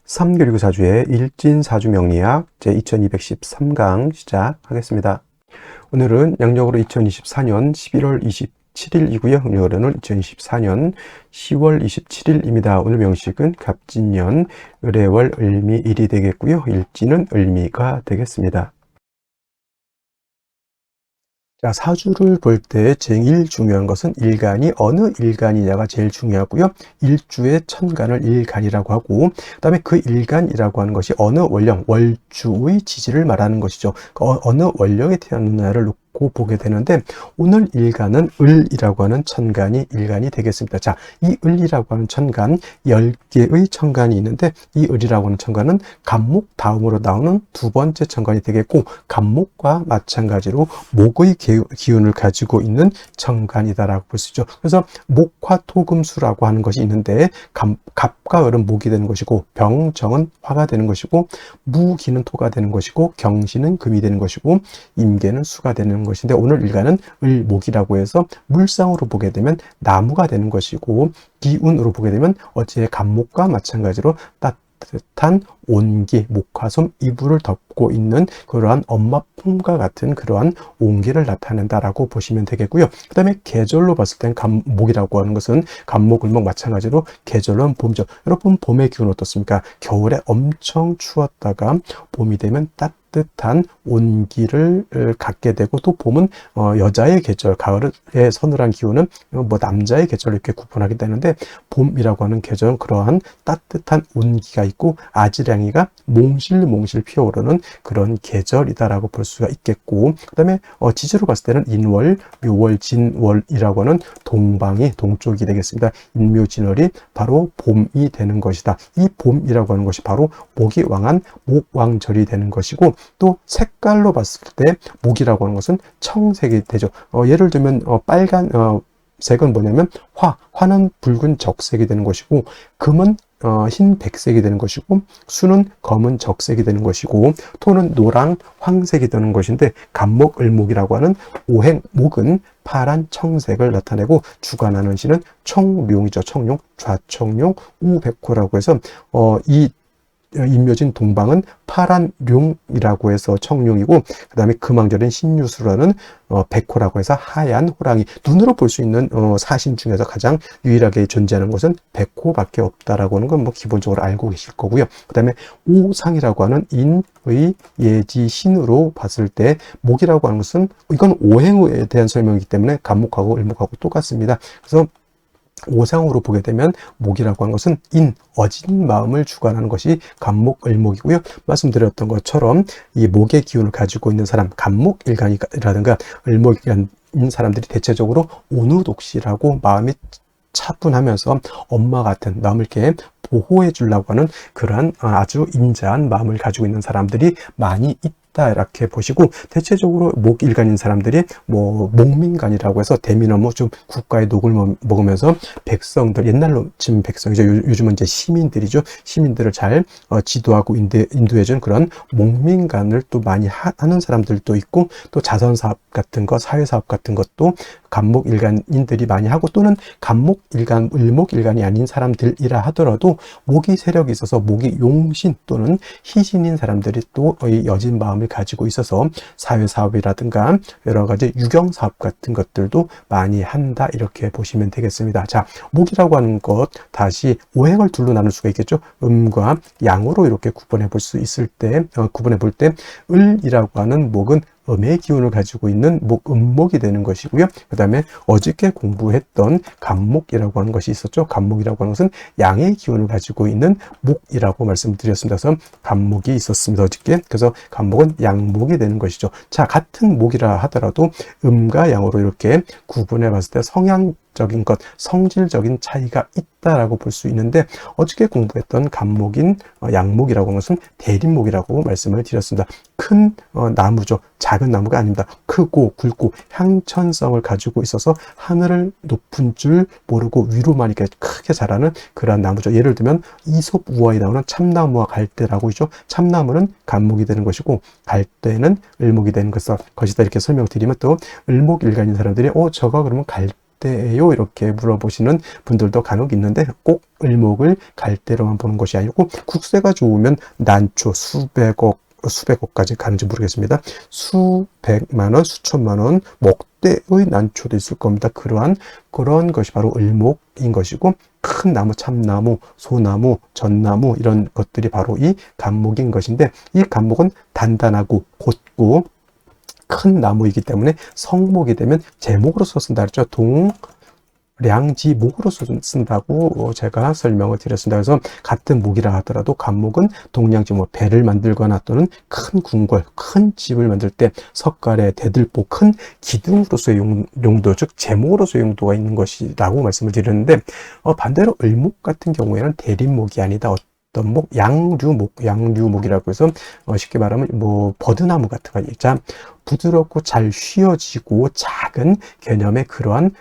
3교리고 사주의 일진사주명리학 제2213강 시작하겠습니다. 오늘은 양력으로 2024년 11월 27일이고요. 음력으로는 2024년 10월 27일입니다. 오늘 명식은 갑진년 을해월 을미일이 되겠고요. 일진은 을미가 되겠습니다. 자, 사주를 볼 때 제일 중요한 것은 일간이 어느 일간이냐가 제일 중요하고요. 일주의 천간을 일간이라고 하고, 그 다음에 그 일간이라고 하는 것이 어느 원령, 월주의 지지를 말하는 것이죠. 어느 원령에 태어났느냐를 놓고 보게 되는데, 오늘 일간은 을이라고 하는 천간이 일간이 되겠습니다. 자, 이 을이라고 하는 천간, 10개의 천간이 있는데, 이 을이라고 하는 천간은 간목 다음으로 나오는 두 번째 천간이 되겠고, 간목과 마찬가지로 목의 기운을 가지고 있는 천간이다라고 볼 수 있죠. 그래서 목화 토금수라고 하는 것이 있는데, 갑과 을은 목이 되는 것이고, 병정은 화가 되는 것이고, 무기는 토가 되는 것이고, 경신은 금이 되는 것이고, 임계는 수가 되는 것인데, 오늘 일간은 을목이라고 해서 물상으로 보게 되면 나무가 되는 것이고, 기운으로 보게 되면 어제 간목과 마찬가지로 따뜻한 온기, 목화솜, 이불을 덮고 있는 그러한 엄마 품과 같은 그러한 온기를 나타낸다라고 보시면 되겠고요. 그 다음에 계절로 봤을 땐 간목이라고 하는 것은 간목, 을목 마찬가지로 계절로는 봄이죠. 여러분 봄의 기운 어떻습니까? 겨울에 엄청 추웠다가 봄이 되면 따뜻한 온기를 갖게 되고, 또 봄은 여자의 계절, 가을의 서늘한 기운은 남자의 계절로 이렇게 구분하게 되는데, 봄이라고 하는 계절은 그러한 따뜻한 온기가 있고 아지랑이가 몽실몽실 피어오르는 그런 계절이다라고 볼 수가 있겠고, 그 다음에 지지로 봤을 때는 인월, 묘월, 진월이라고 하는 동방이 동쪽이 되겠습니다. 인묘진월이 바로 봄이 되는 것이다. 이 봄이라고 하는 것이 바로 목이 왕한 목왕절이 되는 것이고, 또 색깔로 봤을 때 목이라고 하는 것은 청색이 되죠. 예를 들면 빨간 색은 뭐냐면 화는 붉은 적색이 되는 것이고, 금은 흰 백색이 되는 것이고, 수는 검은 적색이 되는 것이고, 토는 노랑 황색이 되는 것인데, 간목 을목이라고 하는 오행목은 파란 청색을 나타내고, 주관하는 신은 청룡이죠. 청룡, 좌청룡, 우백호라고 해서 이 인묘진 동방은 파란 룡이라고 해서 청룡이고, 그 다음에 금왕절인 신유수라는 백호라고 해서 하얀 호랑이. 눈으로 볼 수 있는 사신 중에서 가장 유일하게 존재하는 것은 백호밖에 없다라고 하는 건 기본적으로 알고 계실 거고요. 그 다음에 오상이라고 하는 인의 예지 신으로 봤을 때 목이라고 하는 것은, 이건 오행에 대한 설명이기 때문에 간목하고 을목하고 똑같습니다. 그래서 오상으로 보게 되면 목이라고 하는 것은 어진 마음을 주관하는 것이 간목, 을목이고요. 말씀드렸던 것처럼 이 목의 기운을 가지고 있는 사람, 간목 일간이라든가 을목 일간인 사람들이 대체적으로 온우독실하고 마음이 차분하면서 엄마 같은, 남을 이렇게 보호해 주려고 하는 그러한 아주 인자한 마음을 가지고 있는 사람들이 많이 있다, 이렇게 보시고, 대체적으로 목일간인 사람들이 목민간이라고 해서 대민어무 좀 국가의 녹을 먹으면서 백성들, 옛날로 지금 백성이죠. 요즘은 이제 시민들이죠. 시민들을 잘 지도하고 인도해준 그런 목민간을 또 많이 하는 사람들도 있고, 또 자선사업 같은 거, 사회사업 같은 것도 간목 일간인들이 많이 하고, 또는 간목 일간, 을목 일간이 아닌 사람들이라 하더라도 목이 세력이 있어서 목이 용신 또는 희신인 사람들이 또 여진 마음을 가지고 있어서 사회사업이라든가 여러 가지 유경사업 같은 것들도 많이 한다, 이렇게 보시면 되겠습니다. 자, 목이라고 하는 것 다시 오행을 둘로 나눌 수가 있겠죠. 음과 양으로 이렇게 구분해 볼 수 있을 때, 구분해 볼 때 을이라고 하는 목은 음의 기운을 가지고 있는 음목이 되는 것이고요. 그 다음에 어저께 공부했던 간목이라고 하는 것이 있었죠. 간목이라고 하는 것은 양의 기운을 가지고 있는 목이라고 말씀드렸습니다. 그래서 간목이 있었습니다, 어저께. 그래서 간목은 양목이 되는 것이죠. 자, 같은 목이라 하더라도 음과 양으로 이렇게 구분해 봤을 때 성향적인 것, 성질적인 차이가 있다라고 볼 수 있는데, 어저께 공부했던 간목인 양목이라고 하는 것은 대립목이라고 말씀을 드렸습니다. 큰 나무죠. 작은 나무가 아닙니다. 크고 굵고 향천성을 가지고 있어서 하늘을 높은 줄 모르고 위로만 이렇게 크게 자라는 그러한 나무죠. 예를 들면 이솝 우화에 나오는 참나무와 갈대라고 있죠. 참나무는 간목이 되는 것이고, 갈대는 을목이 되는 것이다, 이렇게 설명드리면, 또 을목 일간인 사람들이 저가 그러면 갈대 때예요? 이렇게 물어보시는 분들도 간혹 있는데 꼭 을목을 갈대로만 보는 것이 아니고 국세가 좋으면 난초 수백억까지 가는지 모르겠습니다. 수백만 원, 수천만 원, 목대의 난초도 있을 겁니다. 그런 것이 바로 을목인 것이고, 큰 나무, 참나무, 소나무, 전나무 이런 것들이 바로 이 간목인 것인데, 이 간목은 단단하고 곧고 큰 나무이기 때문에 성목이 되면 제목으로서 쓴다 그랬죠. 동량지목으로서 쓴다고 제가 설명을 드렸습니다. 그래서 같은 목이라 하더라도 간목은 동량지, 배를 만들거나 또는 큰 궁궐, 큰 집을 만들 때 석가래, 대들보, 큰 기둥으로서의 용도, 즉 제목으로서의 용도가 있는 것이라고 말씀을 드렸는데, 반대로 을목 같은 경우에는 대립목이 아니다. 어떤 목, 양류목이라고 해서 쉽게 말하면 버드나무 같은 거 있죠. 부드럽고 잘 휘어지고 작은 개념의 그러한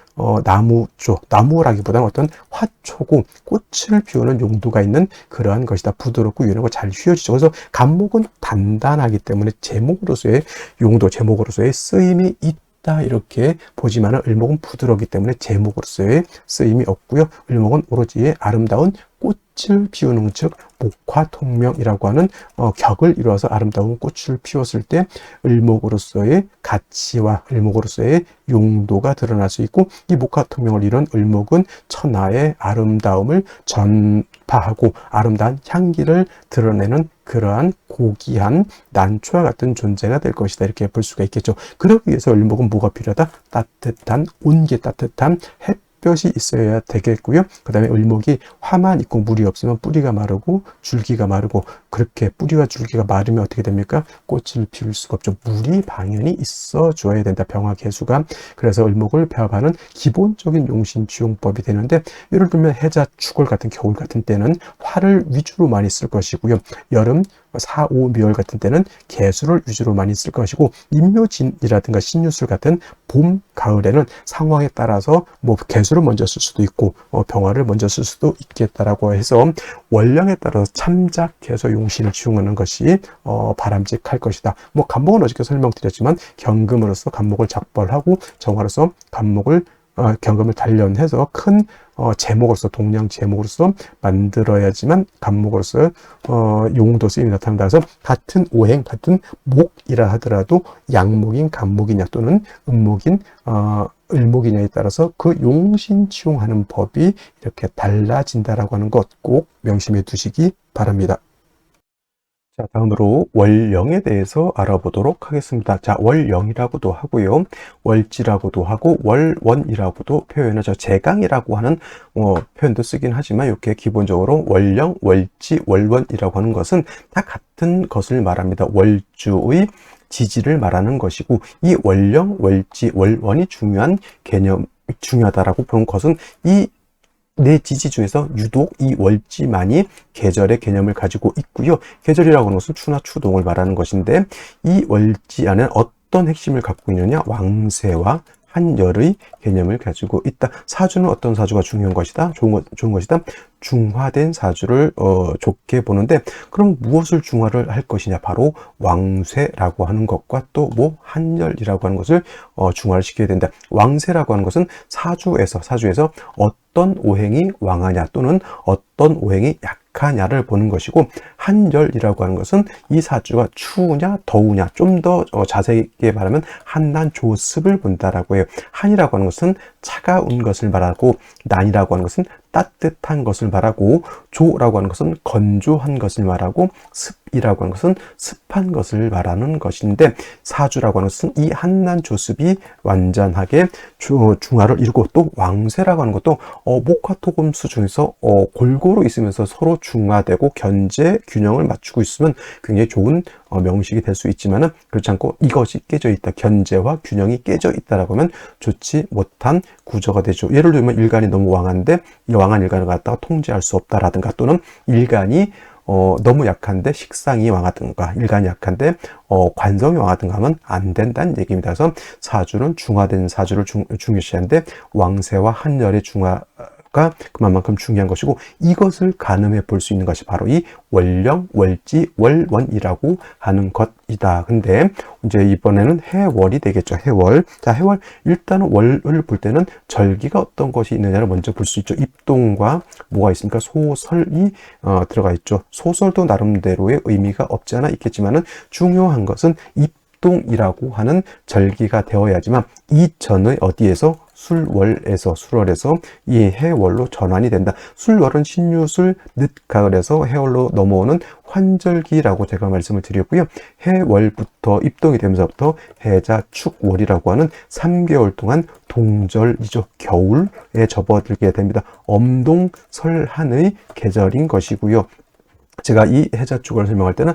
나무라기보다는 어떤 화초고 꽃을 피우는 용도가 있는 그러한 것이다. 부드럽고 유연하고 잘 휘어지죠. 그래서 간목은 단단하기 때문에 제목으로서의 용도, 제목으로서의 쓰임이 있다, 이렇게 보지만 을목은 부드럽기 때문에 제목으로서의 쓰임이 없고요. 을목은 오로지 아름다운 꽃을 피우는, 즉 목화통명이라고 하는 격을 이루어서 아름다운 꽃을 피웠을 때 을목으로서의 가치와 을목으로서의 용도가 드러날 수 있고, 이 목화통명을 이룬 을목은 천하의 아름다움을 전파하고 아름다운 향기를 드러내는 그러한 고귀한 난초와 같은 존재가 될 것이다, 이렇게 볼 수가 있겠죠. 그러기 위해서 을목은 뭐가 필요하다? 따뜻한, 온기 따뜻한 햇볕이 있어야 되겠고요. 그 다음에 을목이 화만 있고 물이 없으면 뿌리가 마르고 줄기가 마르고, 그렇게 뿌리와 줄기가 마르면 어떻게 됩니까? 꽃을 피울 수가 없죠. 물이 당연히 있어 줘야 된다, 병화개수가. 그래서 을목을 배합하는 기본적인 용신지용법이 되는데, 예를 들면 해자, 축월 같은 겨울 같은 때는 화를 위주로 많이 쓸 것이고요. 여름, 사오미월 같은 때는 개수를 위주로 많이 쓸 것이고, 임묘진이라든가 신유술 같은 봄, 가을에는 상황에 따라서 개수를 먼저 쓸 수도 있고 병화를 먼저 쓸 수도 있겠다라고 해서 월령에 따라서 참작해서 용신을 지용하는 것이 바람직할 것이다. 간목은 어저께 설명드렸지만 경금으로서 간목을 작벌하고 정화로서 경금을 단련해서 큰 제목으로서, 동량 제목으로서 만들어야지만 간목으로서 용도 쓰임이 나타난다. 그래서 같은 오행, 같은 목이라 하더라도 양목인 간목이냐 또는 음목인 을목이냐에 따라서 그 용신치용하는 법이 이렇게 달라진다라고 하는 것 꼭 명심해 두시기 바랍니다. 자, 다음으로 월령에 대해서 알아보도록 하겠습니다. 자, 월령이라고도 하고요, 월지라고도 하고, 월원이라고도 표현하죠. 제강이라고 하는 표현도 쓰긴 하지만, 이렇게 기본적으로 월령, 월지, 월원이라고 하는 것은 다 같은 것을 말합니다. 월주의 지지를 말하는 것이고, 이 월령, 월지, 월원이 중요하다라고 보는 것은 이 네 지지 중에서 유독 이 월지만이 계절의 개념을 가지고 있고요. 계절이라고 하는 것은 추나 추동을 말하는 것인데, 이 월지 안에는 어떤 핵심을 갖고 있느냐? 왕세와 한열의 개념을 가지고 있다. 사주는 어떤 사주가 중요한 것이다? 좋은 것이다. 중화된 사주를 좋게 보는데, 그럼 무엇을 중화를 할 것이냐? 바로 왕쇠라고 하는 것과 또 한열이라고 하는 것을 중화를 시켜야 된다. 왕쇠라고 하는 것은 사주에서 어떤 오행이 왕하냐 또는 어떤 오행이 약하냐를 보는 것이고, 한열이라고 하는 것은 이 사주가 추우냐 더우냐, 좀 더 자세하게 말하면 한난조습을 본다라고 해요. 한이라고 하는 것은 차가운 것을 말하고, 난이라고 하는 것은 따뜻한 것을 말하고, 조라고 하는 것은 건조한 것을 말하고, 습이라고 하는 것은 습한 것을 말하는 것인데, 사주라고 하는 것은 이 한난조습이 완전하게 중화를 이루고, 또 왕쇠라고 하는 것도 목화토금수 중에서 골고루 있으면서 서로 중화되고 견제 균형을 맞추고 있으면 굉장히 좋은 명식이 될 수 있지만은, 그렇지 않고 이것이 깨져 있다, 견제와 균형이 깨져 있다라고 하면 좋지 못한 구조가 되죠. 예를 들면 일간이 너무 왕한데 이 왕한 일간을 갖다가 통제할 수 없다라든가, 또는 일간이 너무 약한데 식상이 왕하든가, 일간이 약한데 관성이 왕하든가 하면 안 된다는 얘기입니다. 그래서 사주는 중화된 사주를 중요시하는데, 왕세와 한열의 가 그만큼 중요한 것이고, 이것을 가늠해 볼 수 있는 것이 바로 이 월령, 월지, 월원이라고 하는 것이다. 근데 이제 이번에는 해월이 되겠죠. 해월. 자, 해월. 일단은 월을 볼 때는 절기가 어떤 것이 있느냐를 먼저 볼 수 있죠. 입동과 뭐가 있습니까? 소설이 들어가 있죠. 소설도 나름대로의 의미가 없지 않아 있겠지만은 중요한 것은 입동이라고 하는 절기가 되어야지만 이전의 어디에서 술월에서 이 해월로 전환이 된다. 술월은 신유술 늦가을에서 해월로 넘어오는 환절기라고 제가 말씀을 드렸고요. 해월부터 입동이 되면서부터 해자 축월이라고 하는 3개월 동안 동절이죠. 겨울에 접어들게 됩니다. 엄동설한의 계절인 것이고요. 제가 이 해자축을 설명할 때는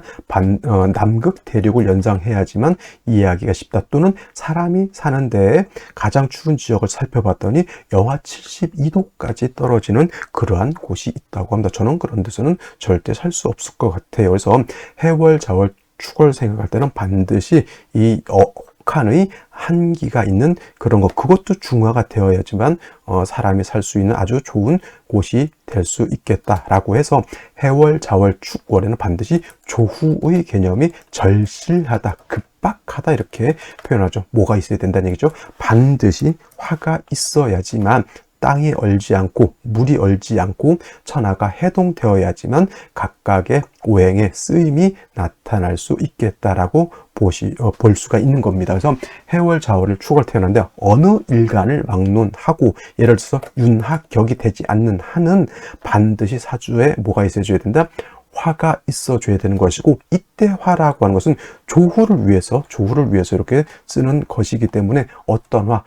남극 대륙을 연상해야지만 이해하기가 쉽다. 또는 사람이 사는 데에 가장 추운 지역을 살펴봤더니 영하 72도까지 떨어지는 그러한 곳이 있다고 합니다. 저는 그런 데서는 절대 살 수 없을 것 같아요. 그래서 해월, 자월, 축을 생각할 때는 반드시 이 북한의 한기가 있는 그런 것, 그것도 중화가 되어야지만 사람이 살 수 있는 아주 좋은 곳이 될 수 있겠다라고 해서 해월, 자월, 축월에는 반드시 조후의 개념이 절실하다, 급박하다 이렇게 표현하죠. 뭐가 있어야 된다는 얘기죠. 반드시 화가 있어야지만 땅이 얼지 않고 물이 얼지 않고 천하가 해동되어야지만 각각의 오행의 쓰임이 나타날 수 있겠다라고 볼 수가 있는 겁니다. 그래서 해월, 자월을 축을 태어났는데 어느 일간을 막론하고, 예를 들어서 윤학격이 되지 않는 한은 반드시 사주에 뭐가 있어줘야 된다? 화가 있어줘야 되는 것이고, 이때 화라고 하는 것은 조후를 위해서 이렇게 쓰는 것이기 때문에 어떤 화,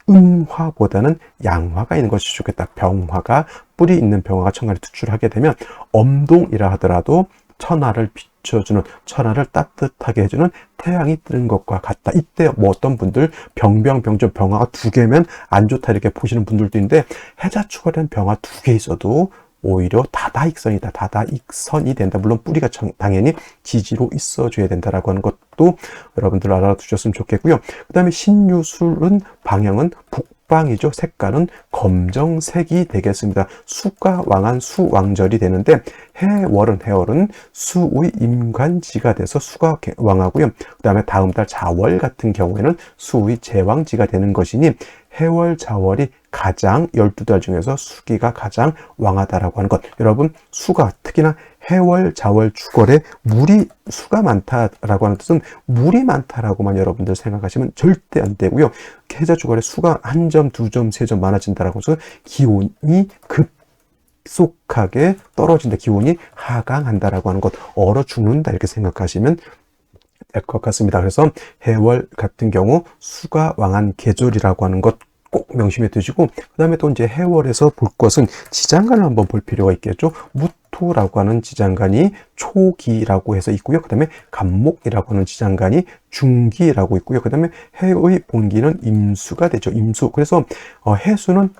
음화보다는 양화가 있는 것이 좋겠다. 병화가, 뿌리 있는 병화가 천간에 투출하게 되면 엄동이라 하더라도 천하를 비춰주는, 천하를 따뜻하게 해주는 태양이 뜨는 것과 같다. 이때 뭐 어떤 분들 병병병조 병화가 2개면 안 좋다 이렇게 보시는 분들도 있는데, 해자축월에는 병화 2개 있어도 오히려 다다익선이다. 다다익선이 된다. 물론 뿌리가 당연히 지지로 있어줘야 된다라고 하는 것도 여러분들 알아두셨으면 좋겠고요. 그 다음에 신유술은 방향은 북방이죠. 색깔은 검정색이 되겠습니다. 수가 왕한 수왕절이 되는데, 해월은 수의 임관지가 돼서 수가 왕하고요. 그 다음에 다음 달 자월 같은 경우에는 수의 제왕지가 되는 것이니, 해월, 자월이 가장 12달 중에서 수기가 가장 왕하다라고 하는 것. 여러분, 수가 특히나 해월, 자월, 축월에 수가 많다라고 하는 뜻은 물이 많다라고만 여러분들 생각하시면 절대 안 되고요. 해자 축월에 수가 1점, 2점, 3점 많아진다라고 해서 기온이 급속하게 떨어진다. 기온이 하강한다라고 하는 것. 얼어 죽는다 이렇게 생각하시면 될 것 같습니다. 그래서 해월 같은 경우 수가 왕한 계절이라고 하는 것 꼭 명심해 두시고, 그 다음에 또 이제 해월에서 볼 것은 지장간을 한번 볼 필요가 있겠죠. 무토라고 하는 지장간이 초기라고 해서 있고요. 그 다음에 간목이라고 하는 지장간이 중기라고 있고요. 그 다음에 해의 본기는 임수가 되죠. 임수. 그래서 해수는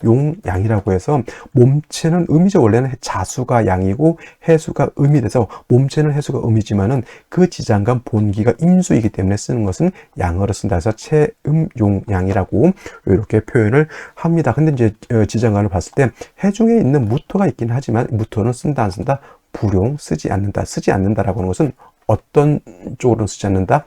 용, 양이라고 해서 몸체는 음이죠. 원래는 자수가 양이고 해수가 음이 돼서 몸체는 해수가 음이지만은 그 지장간 본기가 임수이기 때문에 쓰는 것은 양어로 쓴다. 그래서 용, 양이라고 이렇게 표현을 합니다. 근데 이제 지장간을 봤을 때 해중에 있는 무토가 있긴 하지만 무토는 쓴다 안 쓴다? 불용, 쓰지 않는다라고 하는 것은 어떤 쪽으로는 쓰지 않는다?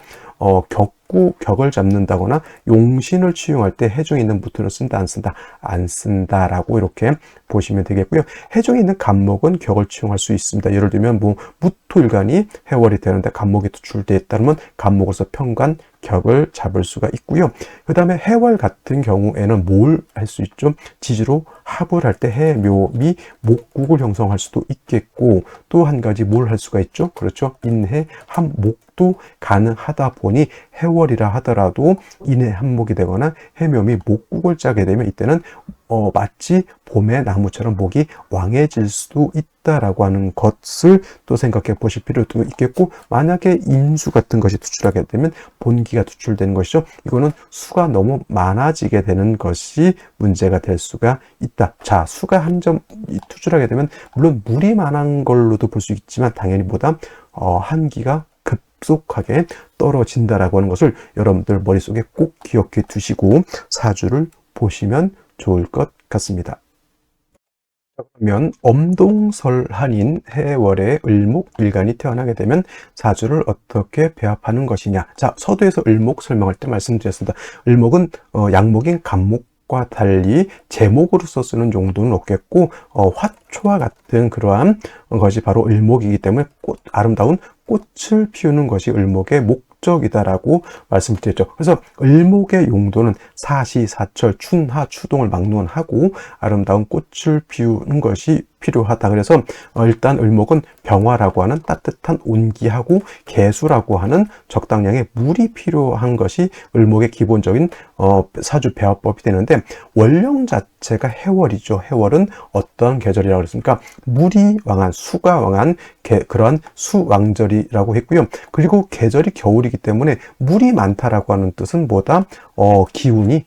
격을 잡는다거나 용신을 치용할 때 해중에 있는 무토를 쓴다 안 쓴다? 안 쓴다라고 이렇게 보시면 되겠고요. 해중에 있는 간목은 격을 치용할 수 있습니다. 예를 들면 뭐 무토일간이 해월이 되는데 간목이 투출되어 있다면 간목으로서 편간, 격을 잡을 수가 있고요. 그 다음에 해월 같은 경우에는 뭘 할 수 있죠? 지지로 합을 할 때 해묘미 목국을 형성할 수도 있겠고, 또 한 가지 뭘 할 수가 있죠? 그렇죠. 인해 합목도 가능하다 보니 해월이라 하더라도 인해 합목이 되거나 해묘미 목국을 짜게 되면 이때는 마치 봄의 나무처럼 목이 왕해질 수도 있다라고 하는 것을 또 생각해 보실 필요도 있겠고, 만약에 임수 같은 것이 투출하게 되면 본기가 투출되는 것이죠. 이거는 수가 너무 많아지게 되는 것이 문제가 될 수가 있다. 자, 수가 한 점 투출하게 되면 물론 물이 많은 걸로도 볼 수 있지만 당연히 보다 한기가 급속하게 떨어진다라고 하는 것을 여러분들 머릿속에 꼭 기억해 두시고 사주를 보시면 좋을 것 같습니다. 그러면 엄동설한인 해월에 을목일간이 태어나게 되면 사주를 어떻게 배합하는 것이냐. 자, 서두에서 을목 설명할 때 말씀드렸습니다. 을목은 양목인 간목과 달리 제목으로서 쓰는 용도는 없겠고 화초와 같은 그러한 것이 바로 을목이기 때문에 아름다운 꽃을 피우는 것이 을목의 목적이다라고 말씀을 드렸죠. 그래서 을목의 용도는 사시, 사철, 춘하, 추동을 막론하고 아름다운 꽃을 피우는 것이 필요하다. 그래서 일단 을목은 병화라고 하는 따뜻한 온기하고 개수라고 하는 적당량의 물이 필요한 것이 을목의 기본적인 사주 배합법이 되는데, 원령 자체가 해월이죠. 해월은 어떤 계절이라고 그랬습니까? 물이 왕한, 수가 왕한 그러한 수왕절이라고 했고요. 그리고 계절이 겨울이기 때문에 물이 많다라고 하는 뜻은 뭐다? 기운이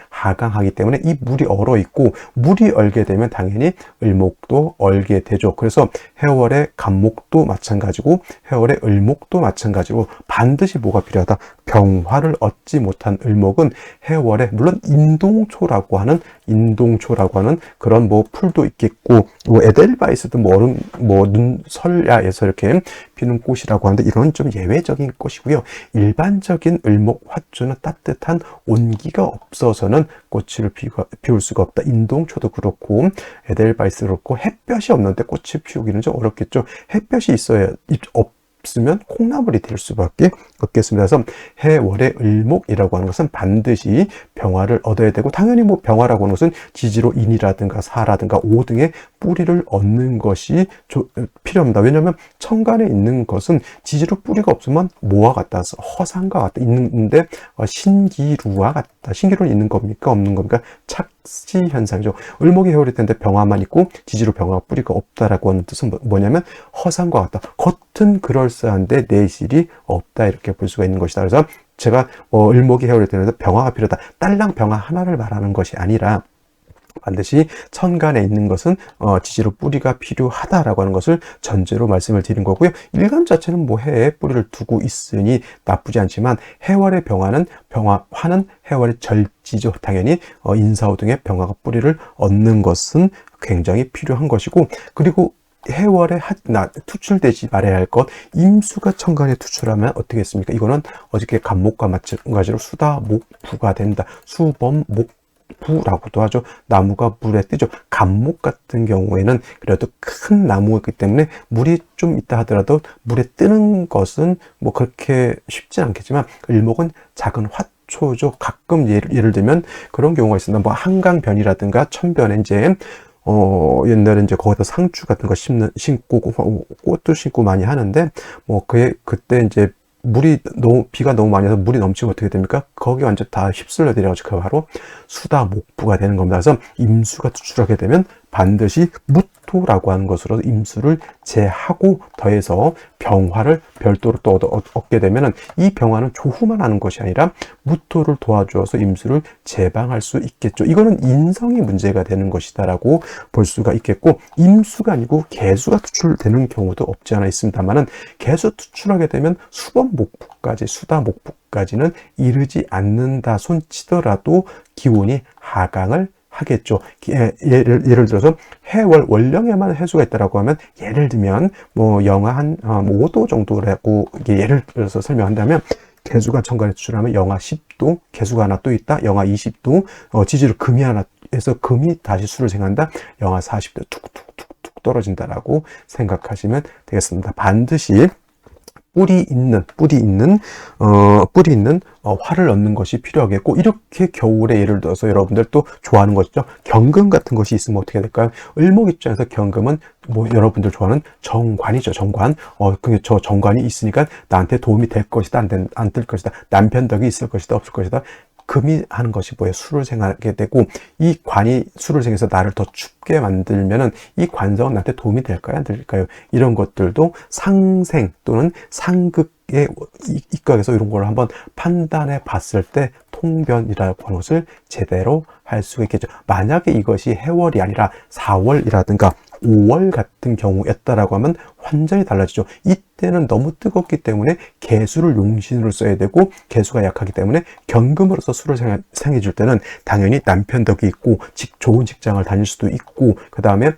하강하기 때문에 이 물이 얼어 있고, 물이 얼게 되면 당연히 을목도 얼게 되죠. 그래서 해월의 간목도 마찬가지고 해월의 을목도 마찬가지로 반드시 뭐가 필요하다? 병화를 얻지 못한 을목은 해월에, 물론 인동초라고 하는 그런 뭐 풀도 있겠고, 뭐 에델바이스도 뭐 얼음, 뭐 눈설야에서 이렇게 피는 꽃이라고 하는데, 이런 좀 예외적인 꽃이고요. 일반적인 을목 화초는 따뜻한 온기가 없어서는 꽃을 피울 수가 없다. 인동초도 그렇고 에델바이스 그렇고 햇볕이 없는데 꽃을 피우기는 좀 어렵겠죠. 햇볕이 없으면 콩나물이 될 수밖에 없겠습니다. 그래서 해월의 을목이라고 하는 것은 반드시 병화를 얻어야 되고, 당연히 뭐 병화라고 하는 것은 지지로 인이라든가 사라든가 오 등의 뿌리를 얻는 것이 필요합니다. 왜냐하면 천간에 있는 것은 지지로 뿌리가 없으면 뭐와 같다? 허상과 같다. 있는데 신기루와 같다. 신기루는 있는 겁니까? 없는 겁니까? 착시 현상이죠. 을목이 해월일 텐데 병화만 있고 지지로 병화가 뿌리가 없다라고 하는 뜻은 뭐냐면 허상과 같다. 겉은 그럴싸한데 내실이 없다, 이렇게 볼 수가 있는 것이다. 그래서 제가 을목이 해월일 때는 병화가 필요하다, 딸랑 병화 하나를 말하는 것이 아니라 반드시 천간에 있는 것은 지지로 뿌리가 필요하다라고 하는 것을 전제로 말씀을 드린 거고요. 일간 자체는 뭐 해에 뿌리를 두고 있으니 나쁘지 않지만, 해월의 화는 해월의 절지죠. 당연히 인사호 등의 병화가 뿌리를 얻는 것은 굉장히 필요한 것이고, 그리고 해월에 투출되지 말아야 할 것, 임수가 천간에 투출하면 어떻게 했습니까? 이거는 어저께 간목과 마찬가지로 수다목부가 된다. 수범목부라고도 하죠. 나무가 물에 뜨죠. 간목 같은 경우에는 그래도 큰 나무이기 때문에 물이 좀 있다 하더라도 물에 뜨는 것은 뭐 그렇게 쉽지 않겠지만, 을목은 작은 화초죠. 가끔 예를 들면 그런 경우가 있습니다. 뭐 한강변이라든가 천변에 이제 옛날에 이제 거기다 상추 같은 거 심고 꽃도 심고 많이 하는데, 뭐 그때 이제 비가 너무 많이 와서 물이 넘치면 어떻게 됩니까? 거기 완전 다 휩쓸려 내려가지고 그 바로 수다목부가 되는 겁니다. 그래서 임수가 투출하게 되면 반드시 무토라고 하는 것으로 임수를 제하고 더해서 병화를 별도로 또 얻게 되면은, 이 병화는 조후만 하는 것이 아니라 무토를 도와주어서 임수를 제방할 수 있겠죠. 이거는 인성이 문제가 되는 것이다라고 볼 수가 있겠고, 임수가 아니고 개수가 투출되는 경우도 없지 않아 있습니다만은, 개수 투출하게 되면 수범목부까지, 수다목부까지는 이르지 않는다 손치더라도 기운이 하강을 하겠죠. 예를 들어서 해월 원령에만 해수가 있다라고 하면, 예를 들면 뭐 영하 한 5도 정도라고 예를 들어서 설명한다면, 개수가 천간에 투출하면 영하 10도, 개수가 하나 또 있다, 영하 20도, 지지로 금이 하나 해서 금이 다시 수를 생한다, 영하 40도 툭툭툭툭 떨어진다라고 생각하시면 되겠습니다. 반드시 뿌리 있는 화를 얻는 것이 필요하겠고, 이렇게 겨울에 예를 들어서 여러분들 또 좋아하는 것이죠. 경금 같은 것이 있으면 어떻게 될까요? 을목 입장에서 경금은 뭐 여러분들 좋아하는 정관이죠. 정관. 저 정관이 있으니까 나한테 도움이 될 것이다, 안 될 것이다, 남편 덕이 있을 것이다, 없을 것이다. 금이 하는 것이 뭐예요? 수를 생하게 되고, 이 관이 수를 생해서 나를 더 춥게 만들면은 이 관성은 나한테 도움이 될까요? 안 될까요? 이런 것들도 상생 또는 상극에 입각해서 이런 걸 한번 판단해 봤을 때 통변이라고 하는 것을 제대로 할 수가 있겠죠. 만약에 이것이 해월이 아니라 4월이라든가 5월 같은 경우였다라고 하면 완전히 달라지죠. 이때는 너무 뜨겁기 때문에 개수를 용신으로 써야 되고 개수가 약하기 때문에 경금으로서 수를 생해 줄 때는 당연히 남편 덕이 있고 좋은 직장을 다닐 수도 있고 그 다음에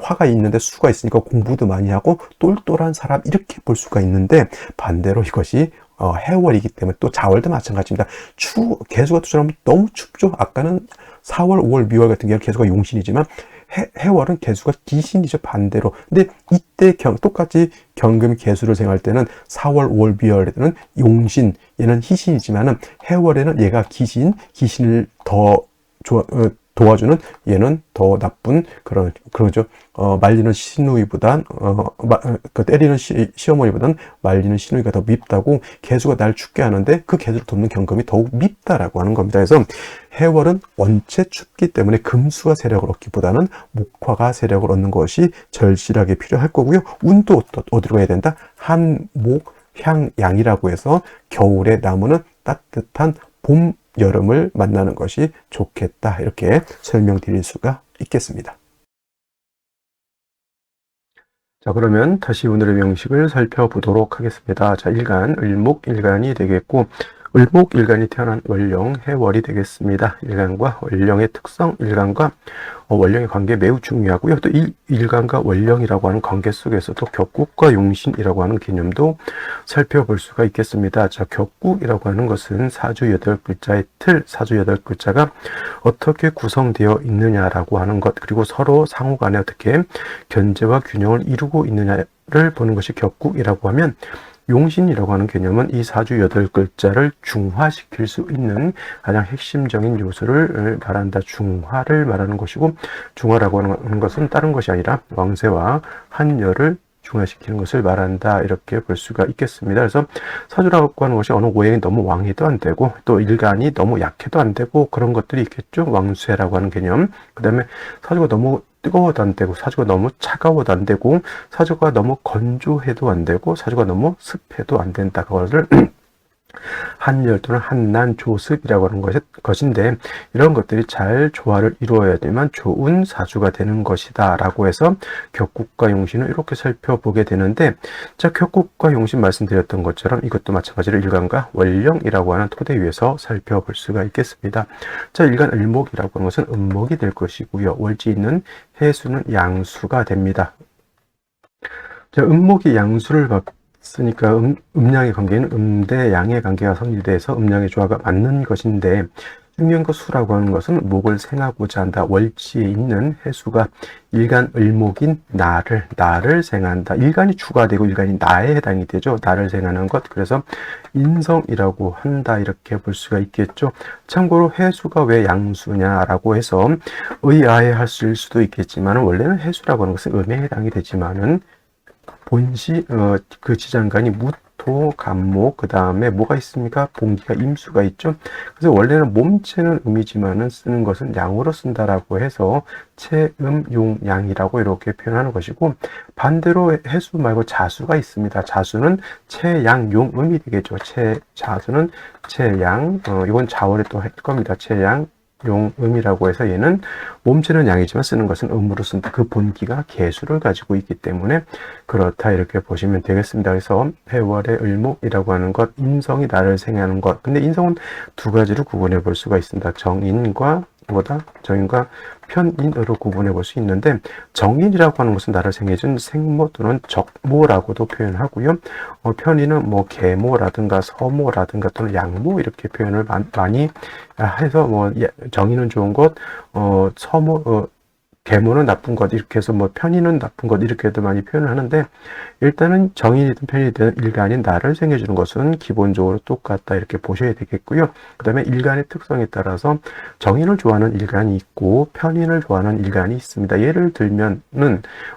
화가 있는데 수가 있으니까 공부도 많이 하고 똘똘한 사람 이렇게 볼 수가 있는데 반대로 이것이 해월이기 때문에 또 자월도 마찬가지입니다. 개수가 투자하면 너무 춥죠. 아까는 4월, 5월, 미월 같은 경우는 개수가 용신이지만 해월은 개수가 기신이죠. 반대로. 근데 이때 똑같이 경금 개수를 생할 때는 4월, 5월, 미월에는 용신, 얘는 희신이지만은 해월에는 얘가 기신을 더 도와주는 얘는 더 나쁜 그러죠. 말리는 시누이보단 때리는 시어머니보단 말리는 시누이가 더 밉다고 개수가 날 춥게 하는데 그 개수를 돕는 경금이 더욱 밉다라고 하는 겁니다. 그래서 해월은 원체 춥기 때문에 금수가 세력을 얻기보다는 목화가 세력을 얻는 것이 절실하게 필요할 거고요. 운도 어디로 가야 된다? 한목 향양이라고 해서 겨울에 나무는 따뜻한 봄 여름을 만나는 것이 좋겠다 이렇게 설명드릴 수가 있겠습니다. 자, 그러면 다시 오늘의 명식을 살펴보도록 하겠습니다. 자, 일간, 을목일간이 되겠고 을목일간이 태어난 월령, 해월이 되겠습니다. 일간과 월령의 특성, 일간과 월령의 관계 매우 중요하고요. 또 이 일간과 월령이라고 하는 관계 속에서도 격국과 용신이라고 하는 개념도 살펴볼 수가 있겠습니다. 자, 격국이라고 하는 것은 사주 8글자의 틀, 사주 8글자가 어떻게 구성되어 있느냐라고 하는 것, 그리고 서로 상호 간에 어떻게 견제와 균형을 이루고 있느냐를 보는 것이 격국이라고 하면, 용신이라고 하는 개념은 이 사주 8글자를 중화시킬 수 있는 가장 핵심적인 요소를 말한다. 중화를 말하는 것이고, 중화라고 하는 것은 다른 것이 아니라 왕세와 한열을 중화시키는 것을 말한다. 이렇게 볼 수가 있겠습니다. 그래서 사주라고 하는 것이 어느 오행이 너무 왕해도 안 되고 또 일간이 너무 약해도 안 되고 그런 것들이 있겠죠. 왕쇠라고 하는 개념. 그 다음에 사주가 너무 뜨거워도 안 되고 사주가 너무 차가워도 안 되고 사주가 너무 건조해도 안 되고 사주가 너무 습해도 안 된다. 그것을 한열 또는 한난 조습이라고 하는 것인데 이런 것들이 잘 조화를 이루어야지만 좋은 사주가 되는 것이다 라고 해서 격국과 용신을 이렇게 살펴보게 되는데, 자, 격국과 용신 말씀드렸던 것처럼 이것도 마찬가지로 일간과 월령이라고 하는 토대 위에서 살펴볼 수가 있겠습니다. 자, 일간 을목이라고 하는 것은 음목이 될 것이고요. 월지 있는 해수는 양수가 됩니다. 자, 음목이 양수를 쓰니까 음양의 관계는 음대 양의 관계가 성립돼서 음양의 조화가 맞는 것인데, 중요한 것 수라고 하는 것은 목을 생하고자 한다. 월지에 있는 해수가 일간 을목인 나를 생한다. 일간이 주가 되고 일간이 나에 해당이 되죠. 나를 생하는 것. 그래서 인성이라고 한다. 이렇게 볼 수가 있겠죠. 참고로 해수가 왜 양수냐라고 해서 의아해하실 수도 있겠지만 원래는 해수라고 하는 것은 음에 해당이 되지만은 본시 그 지장간이 무토, 간목, 그 다음에 뭐가 있습니까? 봉기가 임수가 있죠. 그래서 원래는 몸체는 음이지만은 쓰는 것은 양으로 쓴다라고 해서 체음, 용, 양이라고 이렇게 표현하는 것이고, 반대로 해수 말고 자수가 있습니다. 자수는 체양, 용, 음이 되겠죠. 자수는 체양, 이건 자월에 또 할 겁니다. 체양, 용음이라고 해서 얘는 몸체는 양이지만 쓰는 것은 음으로 쓴다. 그 본기가 개수를 가지고 있기 때문에 그렇다 이렇게 보시면 되겠습니다. 그래서 해월의 을목이라고 하는 것, 인성이 나를 생하는 것. 근데 인성은 두 가지로 구분해 볼 수가 있습니다. 정인과 편인으로 구분해 볼 수 있는데, 정인이라고 하는 것은 나를 생해준 생모 또는 적모라고도 표현하고요. 편인은 뭐 계모라든가 서모라든가 또는 양모 이렇게 표현을 많이 해서 뭐 정인은 좋은 것, 계모는 나쁜 것 이렇게 해서 뭐 편인은 나쁜 것 이렇게도 많이 표현을 하는데, 일단은 정인이든 편인이든 일간인 나를 생겨주는 것은 기본적으로 똑같다 이렇게 보셔야 되겠고요. 그 다음에 일간의 특성에 따라서 정인을 좋아하는 일간이 있고 편인을 좋아하는 일간이 있습니다. 예를 들면은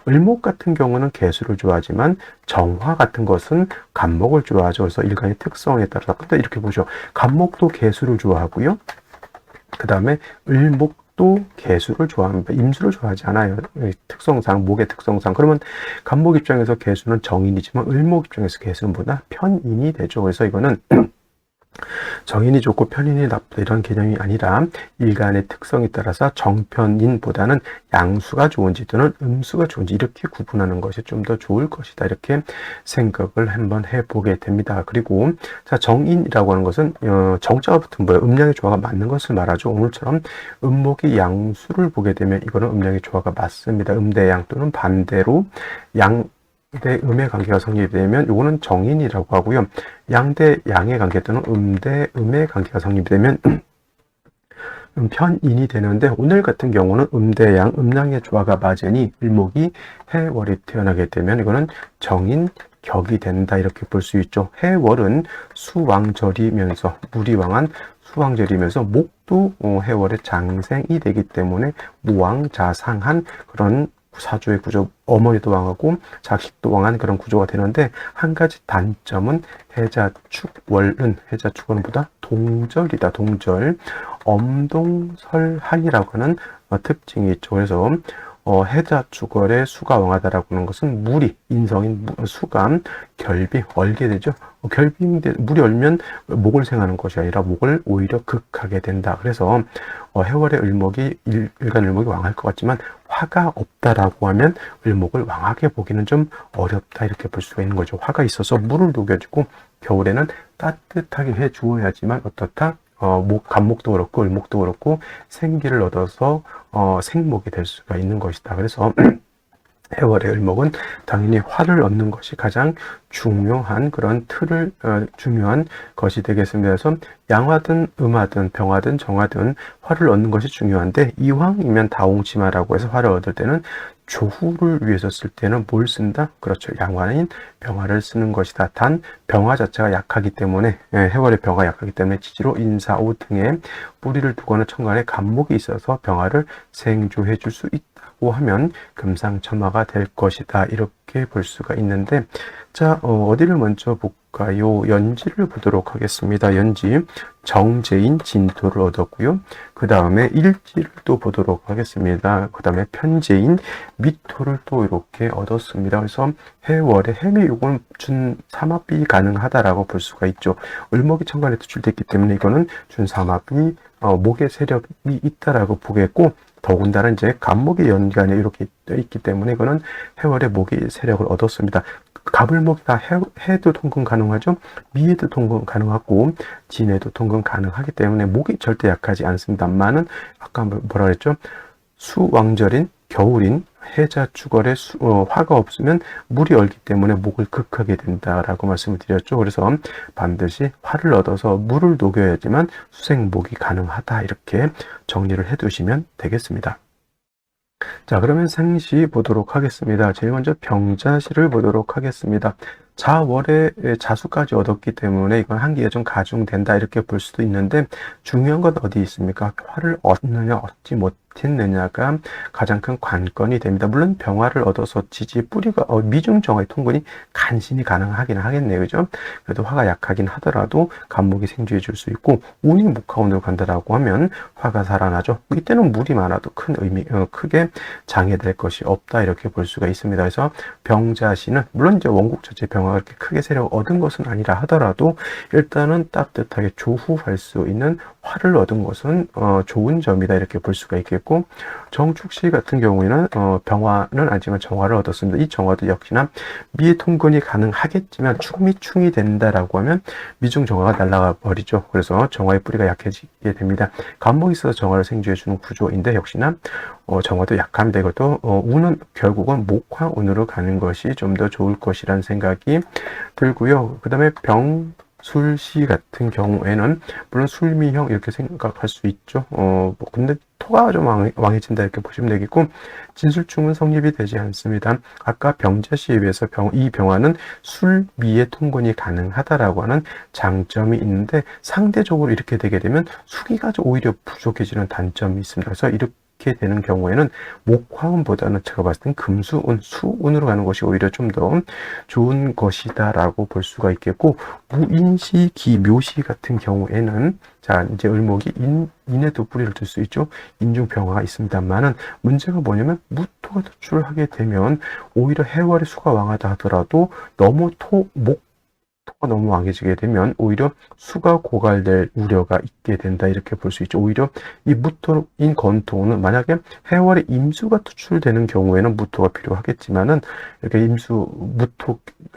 을목 같은 경우는 개수를 좋아하지만 정화 같은 것은 간목을 좋아하죠. 그래서 일간의 특성에 따라서 근데 이렇게 보죠. 간목도 개수를 좋아하고요. 그 다음에 을목도 개수를 좋아합니다. 임수를 좋아하지 않아요. 특성상, 목의 특성상. 그러면 간목 입장에서 개수는 정인이지만 을목 입장에서 개수는 보다 편인이 되죠. 그래서 이거는 정인이 좋고 편인이 나쁘다 이런 개념이 아니라 일간의 특성에 따라서 정편인보다는 양수가 좋은지 또는 음수가 좋은지 이렇게 구분하는 것이 좀 더 좋을 것이다 이렇게 생각을 한번 해보게 됩니다. 그리고 자, 정인이라고 하는 것은 정자가 붙은 뭐예요? 음양의 조화가 맞는 것을 말하죠. 오늘처럼 음목이 양수를 보게 되면 이거는 음양의 조화가 맞습니다. 음대양 또는 반대로 양 대 음의 관계가 성립되면 이거는 정인이라고 하고요. 양대 양의 관계 또는 음대 음의 관계가 성립되면 편인이 되는데 오늘 같은 경우는 음대 양 음양의 조화가 맞으니 을목이 해월이 태어나게 되면 이거는 정인 격이 된다 이렇게 볼 수 있죠. 해월은 수왕절이면서 무리왕한 수왕절이면서 목도 해월의 장생이 되기 때문에 무왕자상한 그런 사주의 구조, 어머니도 왕하고 자식도 왕한 그런 구조가 되는데 한 가지 단점은 해자축월은 해자축월보다 동절이다. 동절 엄동설한이라고 하는 특징이 있죠. 그래서 해자축월의 수가 왕하다라고 하는 것은 물이 인성인 수가 결비 얼게 되죠. 결비인데 물이 얼면 목을 생하는 것이 아니라 목을 오히려 극하게 된다. 그래서 해월의 을목이 일간 을목이 왕할 것 같지만 화가 없다라고 하면 을목을 왕하게 보기는 좀 어렵다 이렇게 볼 수가 있는 거죠. 화가 있어서 물을 녹여주고 겨울에는 따뜻하게 해 주어야지만 어떻다? 간목도 그렇고 을목도 그렇고 생기를 얻어서 생목이 될 수가 있는 것이다. 그래서 해월의 을목은 당연히 화를 얻는 것이 가장 중요한 그런 중요한 것이 되겠습니다. 그래서 양화든 음화든 병화든 정화든 화를 얻는 것이 중요한데 이왕이면 다홍치마라고 해서 화를 얻을 때는 조후를 위해서 쓸 때는 뭘 쓴다? 그렇죠. 양화인 병화를 쓰는 것이다. 단 병화 자체가 약하기 때문에 해월의 병화가 약하기 때문에 지지로 인사, 오 등에 뿌리를 두거나 천간에 간목이 있어서 병화를 생조해 줄 수 있다고 하면 금상첨화가 될 것이다. 이렇게 볼 수가 있는데 자, 어디를 먼저 볼까요? 연지를 보도록 하겠습니다. 연지, 정제인 진토를 얻었고요. 그 다음에 일지를 또 보도록 하겠습니다. 그 다음에 편제인 미토를 또 이렇게 얻었습니다. 그래서 해월에 해미 요건 준 삼합이 가능하다라고 볼 수가 있죠. 을목이 천간에 투출됐기 때문에 이거는 준 삼합이 목의 세력이 있다라고 보겠고 더군다나 이제 간목의 연간에 이렇게 있기 때문에 이거는 해월의 목의 세력을 얻었습니다. 갑을목이다 해도 통근 가능하죠. 미에도 통근 가능하고 진에도 통근 가능하기 때문에 목이 절대 약하지 않습니다만은 아까 뭐라 그랬죠? 수왕절인 겨울인 해자축월에 화가 없으면 물이 얼기 때문에 목을 극하게 된다라고 말씀을 드렸죠. 그래서 반드시 화를 얻어서 물을 녹여야지만 수생목이 가능하다 이렇게 정리를 해두시면 되겠습니다. 자, 그러면 생시 보도록 하겠습니다. 제일 먼저 병자시를 보도록 하겠습니다. 자월에 자수까지 얻었기 때문에 이건 한기가 좀 가중된다 이렇게 볼 수도 있는데 중요한 건 어디 있습니까? 화를 얻느냐 얻지 못했느냐가 가장 큰 관건이 됩니다. 물론 병화를 얻어서 지지 뿌리가 미중 정화의 통근이 간신히 가능하긴 하겠네요. 그죠? 그래도 화가 약하긴 하더라도 간목이 생주해 줄 수 있고 운이 목화운으로 간다라고 하면 화가 살아나죠. 이때는 물이 많아도 크게 장애될 것이 없다 이렇게 볼 수가 있습니다. 그래서 병자시는 물론 이제 원국 자체 병화가 그렇게 크게 세력을 얻은 것은 아니라 하더라도 일단은 따뜻하게 조후할 수 있는 화를 얻은 것은 좋은 점이다 이렇게 볼 수가 있겠고 정축시 같은 경우에는 병화는 아니지만 정화를 얻었습니다. 이 정화도 역시나 미의 통근이 가능하겠지만 충미 충이 된다라고 하면 미중 정화가 날아가 버리죠. 그래서 정화의 뿌리가 약해지게 됩니다. 간목이 있어서 정화를 생주해 주는 구조인데 역시나 정화도 약합니다. 이것도 운은 결국은 목화운으로 가는 것이 좀 더 좋을 것이라는 생각이 들고요. 그 다음에 술시 같은 경우에는 물론 술미형 이렇게 생각할 수 있죠. 근데 토가 좀 왕해진다 이렇게 보시면 되겠고 진술충은 성립이 되지 않습니다. 아까 병자시에 비해서 이 병화는 술미의 통근이 가능하다라고 하는 장점이 있는데 상대적으로 이렇게 되게 되면 수기가 오히려 부족해지는 단점이 있습니다. 그래서 이렇게 되는 경우에는 목화운보다는 제가 봤을 땐 금수운, 수운으로 가는 것이 오히려 좀 더 좋은 것이다라고 볼 수가 있겠고 무인시, 기묘시 같은 경우에는 자 이제 을목이 인에도 뿌리를 둘 수 있죠. 인중병화가 있습니다만은 문제가 뭐냐면 무토가 도출을 하게 되면 오히려 해월의 수가 왕하다 하더라도 너무 목 토가 너무 왕해지게 되면 오히려 수가 고갈될 우려가 있게 된다 이렇게 볼 수 있죠. 오히려 이 무토인 건토는 만약에 해월에 임수가 투출되는 경우에는 무토가 필요하겠지만은 이렇게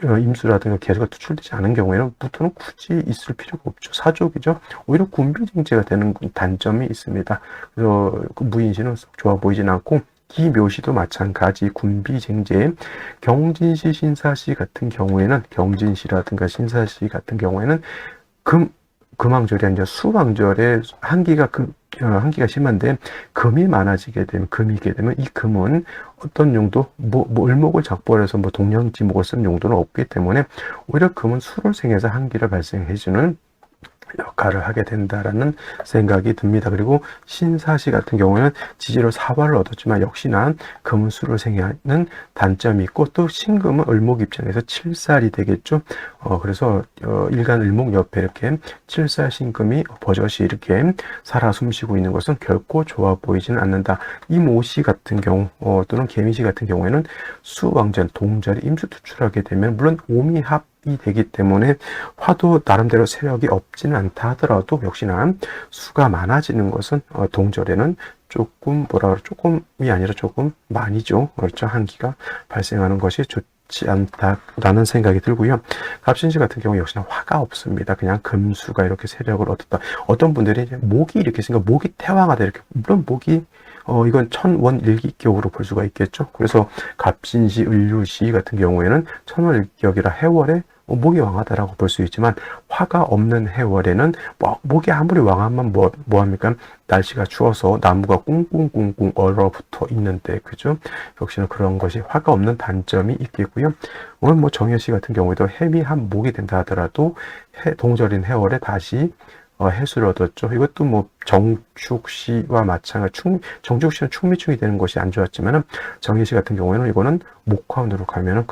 임수라든가 개수가 투출되지 않은 경우에는 무토는 굳이 있을 필요가 없죠. 사족이죠. 오히려 군비쟁제가 되는 단점이 있습니다. 그래서 그 무인시는 좋아 보이진 않고 기묘시도 마찬가지 군비쟁제, 경진시, 신사시 같은 경우에는 경진시라든가 신사시 같은 경우에는 금왕절이 아니라 수왕절에 한기가 심한데 금이 많아지게 되면 금이게 되면 이 금은 어떤 용도 을목을 작벌해서 동령지목을 쓴 용도는 없기 때문에 오히려 금은 수를 생해서 한기를 발생해주는 역할을 하게 된다라는 생각이 듭니다. 그리고 신사시 같은 경우는 지지로 사화를 얻었지만 역시나 금은 수를 생하는 단점이 있고 또 신금은 을목 입장에서 칠살이 되겠죠. 그래서 일간 을목 옆에 이렇게 칠살 신금이 버젓이 이렇게 살아 숨쉬고 있는 것은 결코 좋아 보이지는 않는다. 이모시 같은 경우 또는 개미시 같은 경우에는 수왕전 동절이 임수 투출하게 되면 물론 오미합 이 되기 때문에 화도 나름대로 세력이 없지는 않다 하더라도 역시나 수가 많아지는 것은 동절에는 조금이 아니라 조금 많이죠. 그렇죠. 한기가 발생하는 것이 좋지 않다라는 생각이 들고요. 갑신시 같은 경우 역시나 화가 없습니다. 그냥 금수가 이렇게 세력을 얻었다. 어떤 분들이 이제 목이 이렇게 있으니까 목이 태왕하다 이렇게 물론 목이 이건 천원일기격으로 볼 수가 있겠죠. 그래서 갑신시, 을류시 같은 경우에는 천원일기격이라 해월에 목이 왕하다라고 볼 수 있지만 화가 없는 해월에는 목이 아무리 왕하면 뭐합니까? 날씨가 추워서 나무가 꿍꿍꿍꿍 얼어붙어 있는데 그죠? 역시나 그런 것이 화가 없는 단점이 있겠고요. 오늘 정해시 같은 경우에도 해미 한 목이 된다 하더라도 동절인 해월에 다시 해수를 얻었죠. 이것도 정축시와 마찬가지, 정축시는 충미충이 되는 것이 안 좋았지만은, 정해시 같은 경우에는 이거는 목화운으로 가면은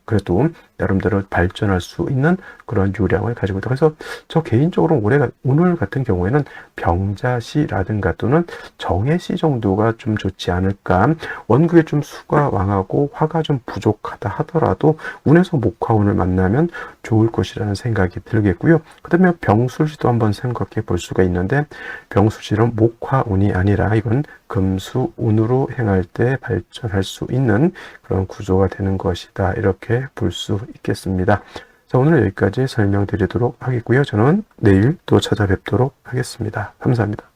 그래도 나름대로 발전할 수 있는 그런 요량을 가지고 있다. 그래서 저 개인적으로 오늘 같은 경우에는 병자시라든가 또는 정해시 정도가 좀 좋지 않을까. 원국에 좀 수가 왕하고 화가 좀 부족하다 하더라도 운에서 목화운을 만나면 좋을 것이라는 생각이 들겠고요. 그 다음에 병술시도 한번 생각해 볼 수가 있는데 병술시는 목화운이 아니라 이건 금수운으로 행할 때 발전할 수 있는 그런 구조가 되는 것이다. 이렇게 볼 수 있겠습니다. 자, 오늘 여기까지 설명드리도록 하겠고요. 저는 내일 또 찾아뵙도록 하겠습니다. 감사합니다.